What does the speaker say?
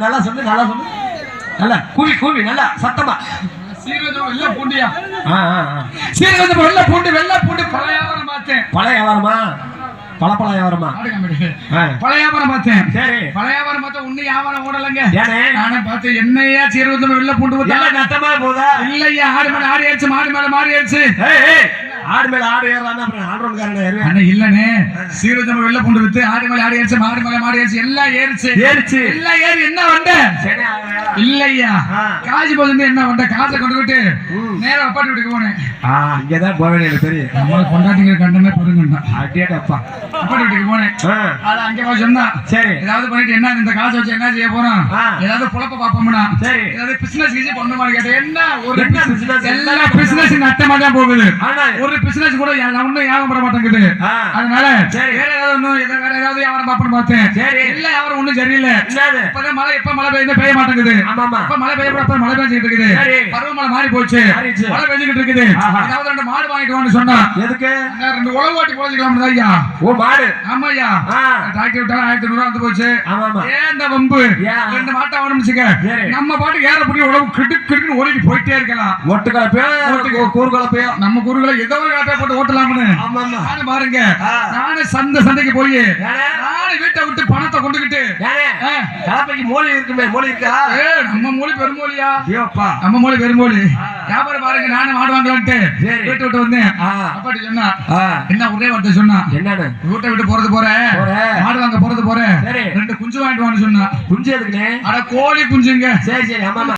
நல்லா சொல்லு நல்லா கூவி நல்லா சத்தமா. சீரகம் வெள்ள பூண்டியா? சீரகம் வெள்ள பூண்டு பழைய வியாபாரம் பார்த்தேன். பழைய வியாபாரமா? பழ வியாபாரமா? பழைய வியாபாரம் பார்த்தேன். சரி, பழைய வியாபாரம் பார்த்தா ஒண்ணு வியாபாரம் ஓடலங்க. நானே பார்த்து என்னையா சீரகம் வெள்ள பூண்டு நட்டமா போதா? இல்லையா, ஆடு மேல ஆடி ஆயிடுச்சு, மாடு மேல மாறி ஆயிடுச்சு. ஆடு மேல ஆடு ஏறானே அப்புறம் ஆடுறவங்க அண்ணா இல்லனே, சீரகம் வெள்ள பூண்டு வித்து ஆடு மேல ஆடி ஆயிடுச்சு, மாடு மேல மாறி ஆயிடுச்சு, எல்லாம் ஏறிச்சு எல்லாம் ஏறி என்ன வண்ட இல்லையா காஜி போது என்ன வண்ட காசை கொண்டு விட்டு நேரா அப்பாட்டி வீட்டுக்கு போனேன். இங்கதான் போவேன் எனக்கு தெரியும். நம்ம கொண்டாட்டிங்க கண்டனே பெருங்கண்டா அட்டியாடப்பா அப்பாட்டி வீட்டுக்கு போனேன். அது அங்கே போய் சொன்னா சரி ஏதாவது பண்ணிட்டு என்ன இந்த காசை வச்சு என்ன செய்ய போறோம், ஏதாவது குழப்ப பாப்போம்னா சரி ஏதாவது பிசினஸ் கீசி பண்ணுமான்னு கேட்டேன். என்ன ஒரு எல்லா பிசினஸ் நட்டமா தான் போகுது, ஒரு பிசினஸ் கூட ஒன்னும் வியாபாரம் பண்ண மாட்டேங்குது. அதனால வேற ஏதாவது வியாபாரம் பாப்பன்னு பார்த்தேன். இல்ல வியாபாரம் ஒண்ணும் சரியில்லை. இப்பதான் மழை எப்ப மழை பெய்ய மாட்டேங்குது. இப்ப மழை பெய்ய மழை பெஞ்சிட்டு இருக்குது, பருவமழை மாறி போச்சு, மழை பெஞ்சிட்டு இருக்குது. ஏதாவது ரெண்டு மாடு வாங்கிட்டு வான்னு சொன்னா எதுக்கு? ரெண்டு உழவு ஓட்டி போச்சுக்கலாம் ஐயா. ஓ மாடு? ஆமா ஐயா, டிராக்டர் விட்டா 1500 வந்து போச்சு. ஏன் வம்பு? ரெண்டு மாட்டை வாங்கணும்னுச்சுக்க நம்ம பாட்டு ஏற புரிய உழவு கிடுக்குன்னு ஓடிட்டு போயிட்டே இருக்கலாம். ஒட்டு கலப்பையோ கூறு கலப்பையோ நம்ம கூறுகளை ஏதோ ஒரு கலப்பையா போட்டு ஓட்டலாம்னு நானும் பாருங்க. நானும் சந்தைக்கு போய் நானும் வீட்டை விட்டு பணத்தை கொண்டுகிட்டு கலப்பைக்கு மூலி இருக்குமே, மூலி இருக்கா? நம்ம மூலி பெருமூலியா? நம்ம மூலி பெருமூலி வியாபாரம் பாருங்க. நானும் மாடு வாங்கலான்ட்டு வீட்டை விட்டு வந்தேன். அப்பாட்டி சொன்னா என்ன ஒரே வார்த்தை சொன்னா, என்னன்னு வீட்டை விட்டு போறது போறேன், மாடு வாங்க போறது போறேன், ரெண்டு குஞ்சு வாங்கிட்டு வான்னு சொன்னா. குஞ்சு எதுக்குன்னு? அட கோழி குஞ்சுங்க. சரி ஆமா.